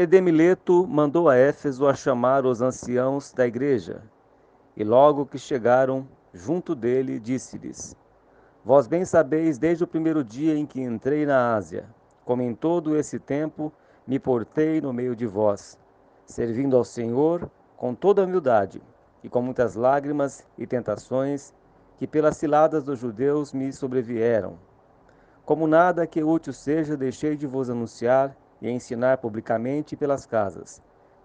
E de Mileto mandou a Éfeso a chamar os anciãos da igreja, e logo que chegaram junto dele, disse-lhes: Vós bem sabeis desde o primeiro dia em que entrei na Ásia, como em todo esse tempo me portei no meio de vós, servindo ao Senhor com toda humildade e com muitas lágrimas e tentações que pelas ciladas dos judeus me sobrevieram. Como nada que útil seja, deixei de vos anunciar e ensinar publicamente pelas casas,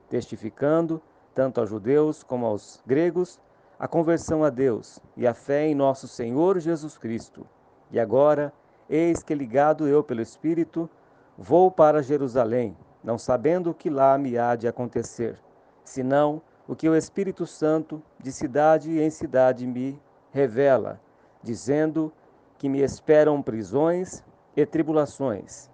testificando, tanto aos judeus como aos gregos, a conversão a Deus e a fé em nosso Senhor Jesus Cristo. E agora, eis que ligado eu pelo Espírito, vou para Jerusalém, não sabendo o que lá me há de acontecer, senão o que o Espírito Santo, de cidade em cidade, me revela, dizendo que me esperam prisões e tribulações.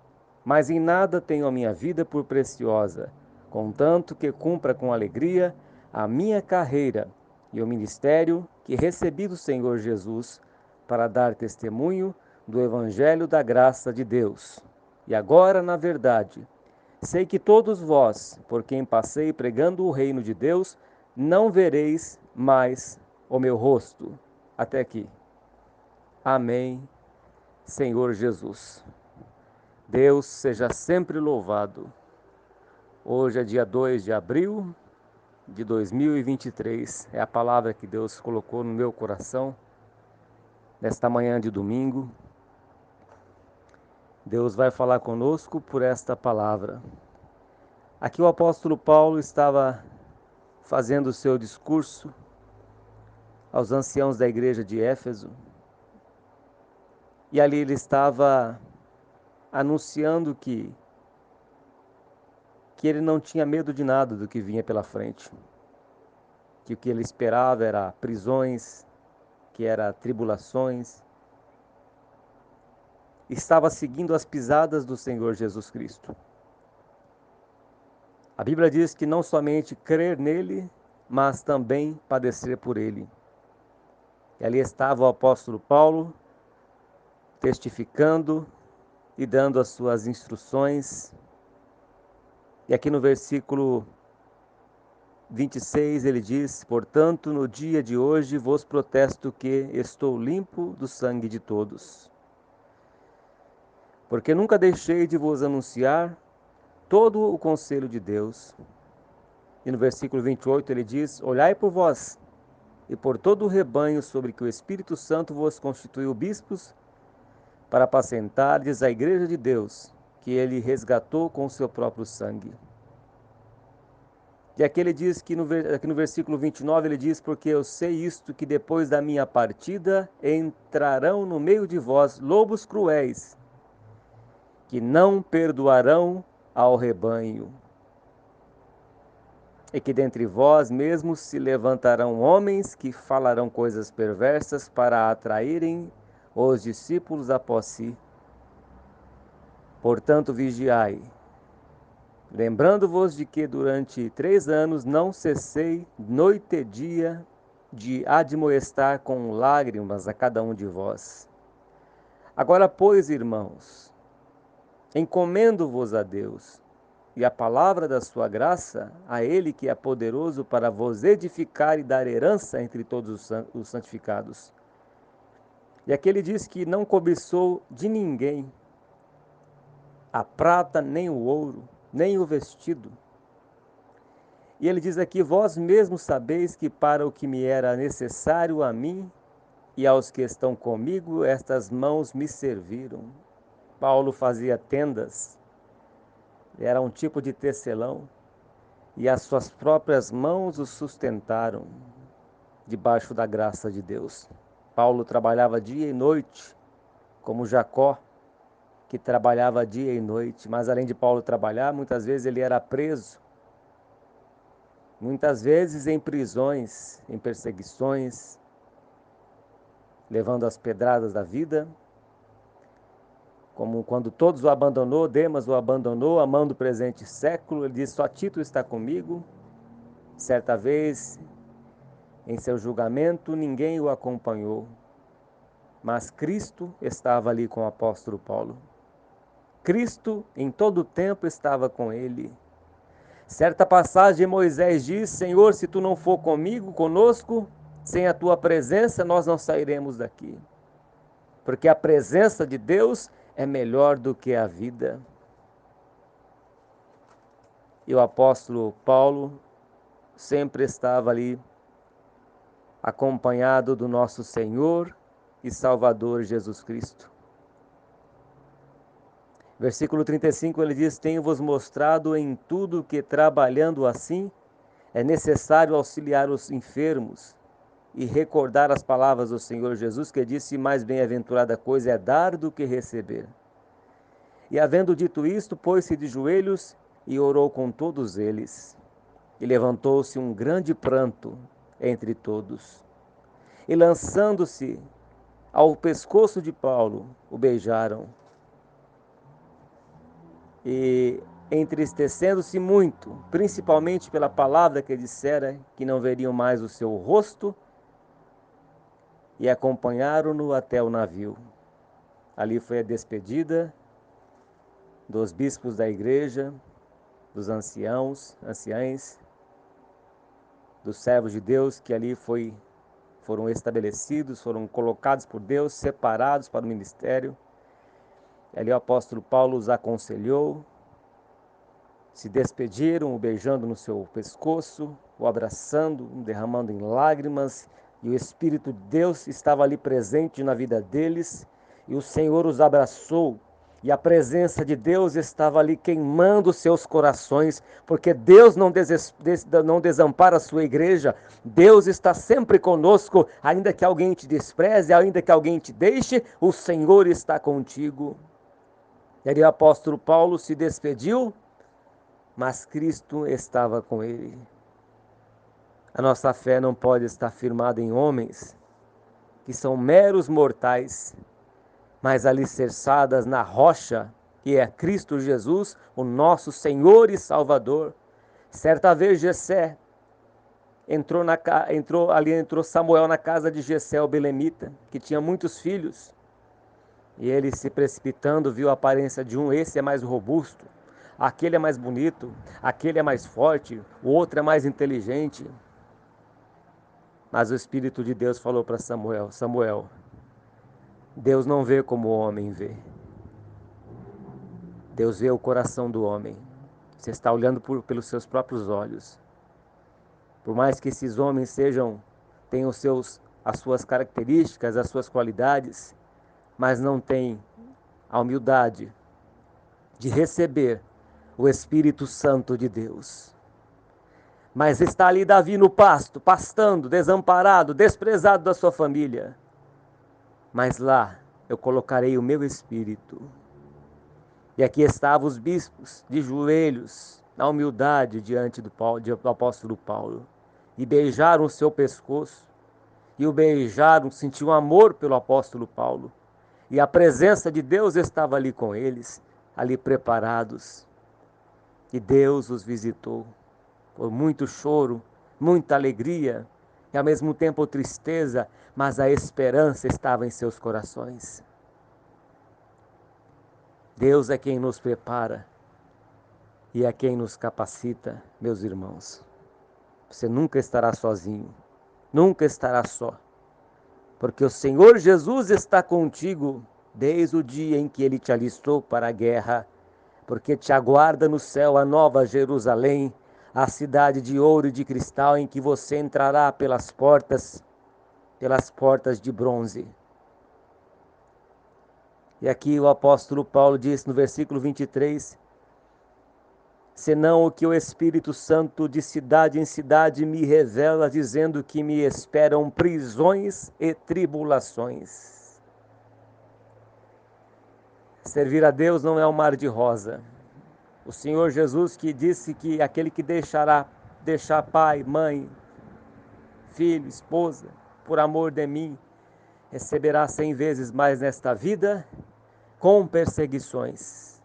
Mas em nada tenho a minha vida por preciosa, contanto que cumpra com alegria a minha carreira e o ministério que recebi do Senhor Jesus para dar testemunho do Evangelho da graça de Deus. E agora, na verdade, sei que todos vós, por quem passei pregando o reino de Deus, não vereis mais o meu rosto. Até aqui. Amém, Senhor Jesus. Deus seja sempre louvado. Hoje é dia 2 de abril de 2023. É a palavra que Deus colocou no meu coração nesta manhã de domingo. Deus vai falar conosco por esta palavra. Aqui o apóstolo Paulo estava fazendo o seu discurso aos anciãos da igreja de Éfeso. E ali ele estava anunciando que ele não tinha medo de nada do que vinha pela frente. Que o que ele esperava era prisões, que era tribulações. Estava seguindo as pisadas do Senhor Jesus Cristo. A Bíblia diz que não somente crer nele, mas também padecer por ele. E ali estava o apóstolo Paulo, testificando e dando as suas instruções. E aqui no versículo 26 ele diz: Portanto, no dia de hoje vos protesto que estou limpo do sangue de todos. Porque nunca deixei de vos anunciar todo o conselho de Deus. E no versículo 28 ele diz: Olhai por vós e por todo o rebanho sobre que o Espírito Santo vos constituiu bispos, para apacentardes a igreja de Deus, que ele resgatou com o seu próprio sangue. E aqui ele diz que aqui no versículo 29 ele diz: Porque eu sei isto, que depois da minha partida entrarão no meio de vós lobos cruéis, que não perdoarão ao rebanho. E que dentre vós mesmos se levantarão homens que falarão coisas perversas para atraírem os discípulos após si. Portanto, vigiai, lembrando-vos de que durante 3 anos não cessei noite e dia de admoestar com lágrimas a cada um de vós. Agora, pois, irmãos, encomendo-vos a Deus e a palavra da sua graça, a ele que é poderoso para vos edificar e dar herança entre todos os santificados. E aqui ele diz que não cobiçou de ninguém a prata, nem o ouro, nem o vestido. E ele diz aqui: vós mesmos sabeis que para o que me era necessário a mim e aos que estão comigo, estas mãos me serviram. Paulo fazia tendas, era um tipo de tecelão, e as suas próprias mãos o sustentaram debaixo da graça de Deus. Paulo trabalhava dia e noite, como Jacó, que trabalhava dia e noite, mas além de Paulo trabalhar, muitas vezes ele era preso, muitas vezes em prisões, em perseguições, levando as pedradas da vida, como quando todos o abandonou, Demas o abandonou, amando o presente século, ele disse: só Tito está comigo. Certa vez, em seu julgamento, ninguém o acompanhou, mas Cristo estava ali com o apóstolo Paulo. Cristo em todo o tempo estava com ele. Certa passagem Moisés diz: Senhor, se tu não for conosco, sem a tua presença nós não sairemos daqui. Porque a presença de Deus é melhor do que a vida. E o apóstolo Paulo sempre estava ali, acompanhado do nosso Senhor e Salvador Jesus Cristo. Versículo 35, ele diz: Tenho-vos mostrado em tudo que, trabalhando assim, é necessário auxiliar os enfermos e recordar as palavras do Senhor Jesus, que disse: mais bem-aventurada coisa é dar do que receber. E havendo dito isto, pôs-se de joelhos e orou com todos eles. E levantou-se um grande pranto entre todos. E lançando-se ao pescoço de Paulo, o beijaram. E entristecendo-se muito, principalmente pela palavra que dissera, que não veriam mais o seu rosto, e acompanharam-no até o navio. Ali foi a despedida dos bispos da igreja, dos anciãos, dos servos de Deus que ali foram estabelecidos, foram colocados por Deus, separados para o ministério. Ali o apóstolo Paulo os aconselhou, se despediram, o beijando no seu pescoço, o abraçando, derramando em lágrimas, e o Espírito de Deus estava ali presente na vida deles, e o Senhor os abraçou, e a presença de Deus estava ali queimando seus corações, porque Deus não desampara a sua igreja. Deus está sempre conosco, ainda que alguém te despreze, ainda que alguém te deixe, o Senhor está contigo. E ali o apóstolo Paulo se despediu, mas Cristo estava com ele. A nossa fé não pode estar firmada em homens, que são meros mortais, mas alicerçadas na rocha, que é Cristo Jesus, o nosso Senhor e Salvador. Certa vez Jessé entrou Samuel na casa de Jessé, o belemita, que tinha muitos filhos. E ele, se precipitando, viu a aparência de um: esse é mais robusto, aquele é mais bonito, aquele é mais forte, o outro é mais inteligente. Mas o Espírito de Deus falou para Samuel: Samuel, Deus não vê como o homem vê. Deus vê o coração do homem. Você está olhando pelos seus próprios olhos. Por mais que esses homens tenham as suas características, as suas qualidades, mas não têm a humildade de receber o Espírito Santo de Deus. Mas está ali Davi no pasto, pastando, desamparado, desprezado da sua família. Mas lá eu colocarei o meu Espírito. E aqui estavam os bispos, de joelhos, na humildade diante do apóstolo Paulo. E beijaram o seu pescoço. E o beijaram, sentiam amor pelo apóstolo Paulo. E a presença de Deus estava ali com eles, ali preparados. E Deus os visitou. Por muito choro, muita alegria, e ao mesmo tempo tristeza, mas a esperança estava em seus corações. Deus é quem nos prepara e é quem nos capacita, meus irmãos. Você nunca estará sozinho, nunca estará só, porque o Senhor Jesus está contigo desde o dia em que Ele te alistou para a guerra, porque te aguarda no céu a nova Jerusalém, a cidade de ouro e de cristal, em que você entrará pelas portas de bronze. E aqui o apóstolo Paulo diz no versículo 23, senão o que o Espírito Santo de cidade em cidade me revela, dizendo que me esperam prisões e tribulações. Servir a Deus não é um mar de rosa. O Senhor Jesus, que disse que aquele que deixar pai, mãe, filho, esposa, por amor de mim, receberá 100 vezes mais nesta vida, com perseguições.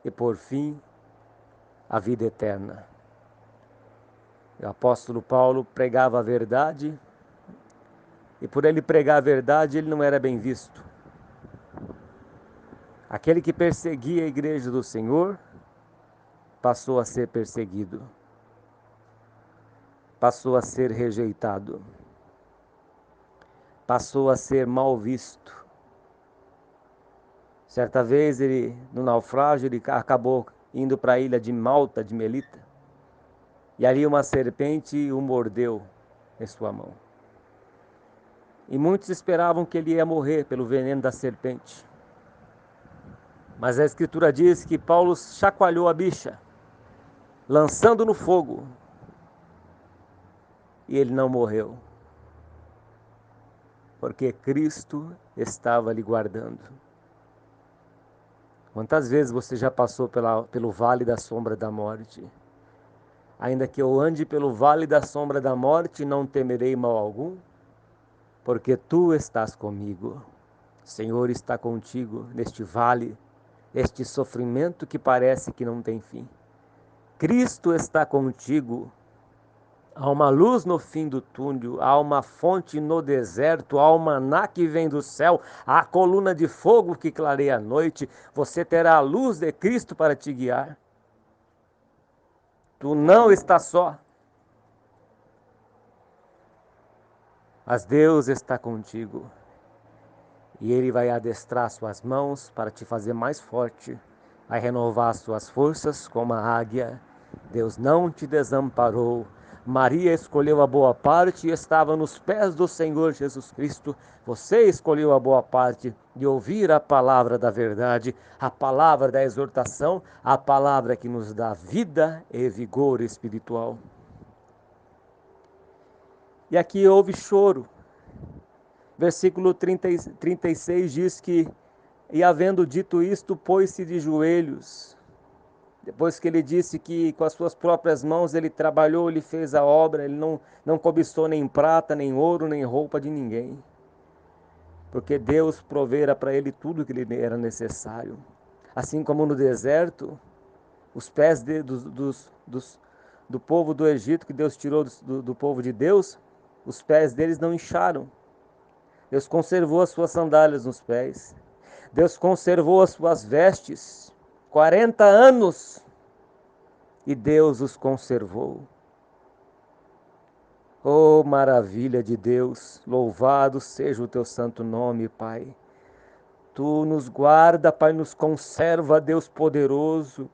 E por fim, a vida eterna. O apóstolo Paulo pregava a verdade, e por ele pregar a verdade, ele não era bem visto. Aquele que perseguia a igreja do Senhor passou a ser perseguido, passou a ser rejeitado, passou a ser mal visto. Certa vez, no naufrágio, ele acabou indo para a ilha de Malta, de Melita, e ali uma serpente o mordeu em sua mão. E muitos esperavam que ele ia morrer pelo veneno da serpente. Mas a Escritura diz que Paulo chacoalhou a bicha, lançando no fogo, e ele não morreu, porque Cristo estava lhe guardando. Quantas vezes você já passou pelo vale da sombra da morte? Ainda que eu ande pelo vale da sombra da morte, não temerei mal algum, porque tu estás comigo. O Senhor está contigo neste vale, este sofrimento que parece que não tem fim. Cristo está contigo. Há uma luz no fim do túnel, há uma fonte no deserto, há um maná que vem do céu, há a coluna de fogo que clareia a noite. Você terá a luz de Cristo para te guiar. Tu não estás só, mas Deus está contigo. E Ele vai adestrar suas mãos para te fazer mais forte, vai renovar suas forças como a águia. Deus não te desamparou. Maria escolheu a boa parte e estava nos pés do Senhor Jesus Cristo. Você escolheu a boa parte de ouvir a palavra da verdade, a palavra da exortação, a palavra que nos dá vida e vigor espiritual. E aqui houve choro. Versículo 36 diz que, e havendo dito isto, pôs-se de joelhos. Depois que ele disse que com as suas próprias mãos ele trabalhou, ele fez a obra, ele não cobiçou nem prata, nem ouro, nem roupa de ninguém. Porque Deus provera para ele tudo que lhe era necessário. Assim como no deserto, os pés do povo do Egito, que Deus tirou do povo de Deus, os pés deles não incharam. Deus conservou as suas sandálias nos pés. Deus conservou as suas vestes. 40 anos. E Deus os conservou. Oh, maravilha de Deus. Louvado seja o teu santo nome, Pai. Tu nos guarda, Pai, nos conserva, Deus poderoso.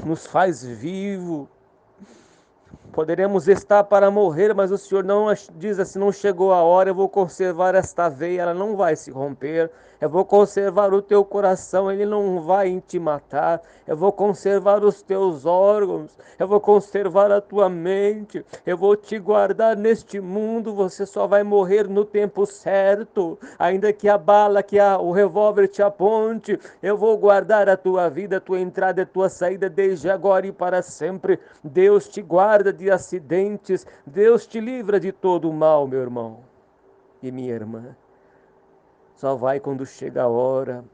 Nos faz vivo. Poderemos estar para morrer, mas o Senhor não diz assim, não chegou a hora, eu vou conservar esta veia, ela não vai se romper. Eu vou conservar o teu coração, ele não vai te matar. Eu vou conservar os teus órgãos, eu vou conservar a tua mente. Eu vou te guardar neste mundo, você só vai morrer no tempo certo. Ainda que a bala, o revólver te aponte, eu vou guardar a tua vida, a tua entrada e a tua saída desde agora e para sempre. Deus te guarda de acidentes, Deus te livra de todo o mal, meu irmão e minha irmã. Só vai quando chega a hora.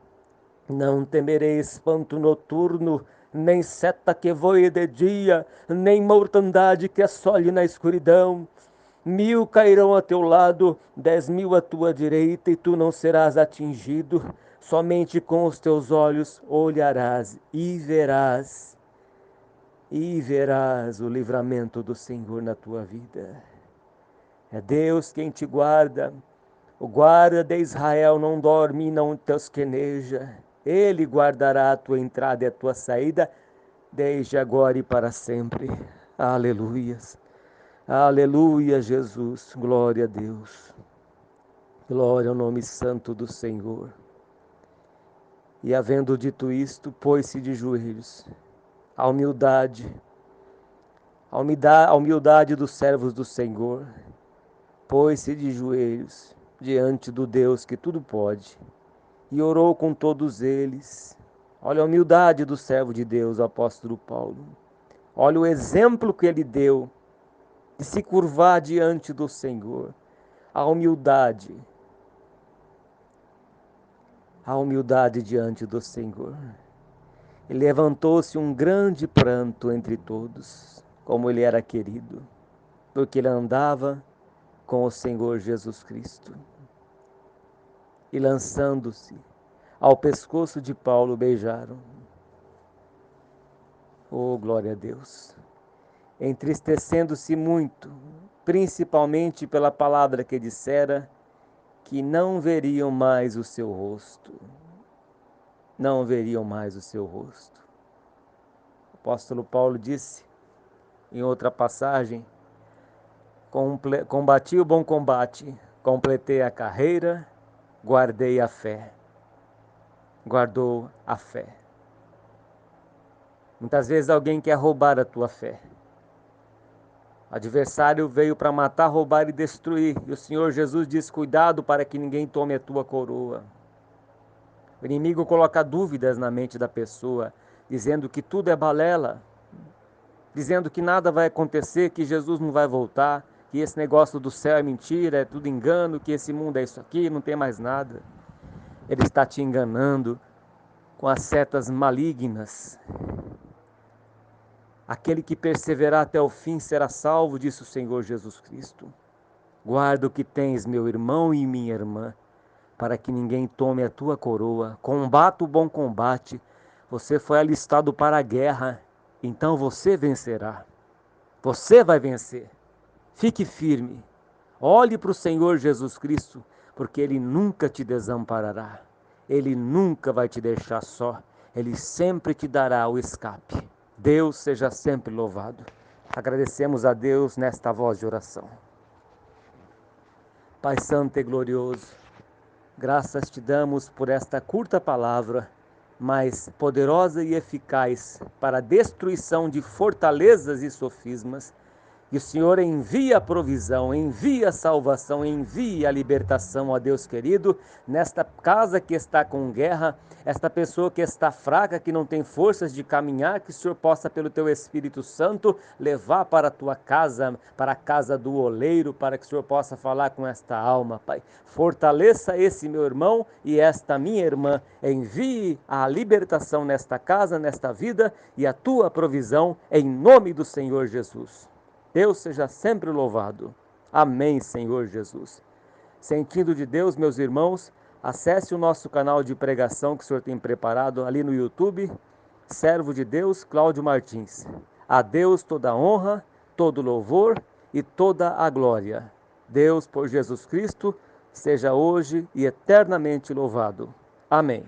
Não temerei espanto noturno, nem seta que voe de dia, nem mortandade que assole na escuridão. 1000 cairão a teu lado, 10.000 à tua direita, e tu não serás atingido. Somente com os teus olhos olharás e verás o livramento do Senhor na tua vida. É Deus quem te guarda. O guarda de Israel não dorme e não tosqueneja. Ele guardará a tua entrada e a tua saída, desde agora e para sempre. Aleluias. Aleluia, Jesus. Glória a Deus. Glória ao nome santo do Senhor. E havendo dito isto, pôs-se de joelhos. A humildade dos servos do Senhor. Pôs-se de joelhos diante do Deus que tudo pode, e orou com todos eles. Olha a humildade do servo de Deus, o apóstolo Paulo. Olha o exemplo que ele deu de se curvar diante do Senhor. A humildade diante do Senhor. E levantou-se um grande pranto entre todos, como ele era querido, porque ele andava com o Senhor Jesus Cristo. E lançando-se ao pescoço de Paulo beijaram. Oh, glória a Deus! Entristecendo-se muito, principalmente pela palavra que dissera, que não veriam mais o seu rosto. Não veriam mais o seu rosto. O apóstolo Paulo disse, em outra passagem, combati o bom combate, completei a carreira, guardei a fé. Guardou a fé. Muitas vezes alguém quer roubar a tua fé. O adversário veio para matar, roubar e destruir. E o Senhor Jesus diz, cuidado para que ninguém tome a tua coroa. O inimigo coloca dúvidas na mente da pessoa, dizendo que tudo é balela, dizendo que nada vai acontecer, que Jesus não vai voltar, que esse negócio do céu é mentira, é tudo engano, que esse mundo é isso aqui, não tem mais nada. Ele está te enganando com as setas malignas. Aquele que perseverar até o fim será salvo, disse o Senhor Jesus Cristo. Guarda o que tens, meu irmão e minha irmã, para que ninguém tome a tua coroa. Combata o bom combate. Você foi alistado para a guerra, então você vencerá. Você vai vencer. Fique firme. Olhe para o Senhor Jesus Cristo, porque Ele nunca te desamparará. Ele nunca vai te deixar só. Ele sempre te dará o escape. Deus seja sempre louvado. Agradecemos a Deus nesta voz de oração. Pai Santo e glorioso, graças te damos por esta curta palavra, mas poderosa e eficaz para a destruição de fortalezas e sofismas. Que o Senhor envie a provisão, envie a salvação, envie a libertação, ó Deus querido, nesta casa que está com guerra, esta pessoa que está fraca, que não tem forças de caminhar, que o Senhor possa, pelo teu Espírito Santo, levar para a tua casa, para a casa do oleiro, para que o Senhor possa falar com esta alma, Pai. Fortaleça esse meu irmão e esta minha irmã, envie a libertação nesta casa, nesta vida e a tua provisão, em nome do Senhor Jesus. Deus seja sempre louvado. Amém, Senhor Jesus. Sentindo de Deus, meus irmãos, acesse o nosso canal de pregação que o Senhor tem preparado ali no YouTube, Servo de Deus, Cláudio Martins. A Deus toda a honra, todo louvor e toda a glória. Deus, por Jesus Cristo, seja hoje e eternamente louvado. Amém.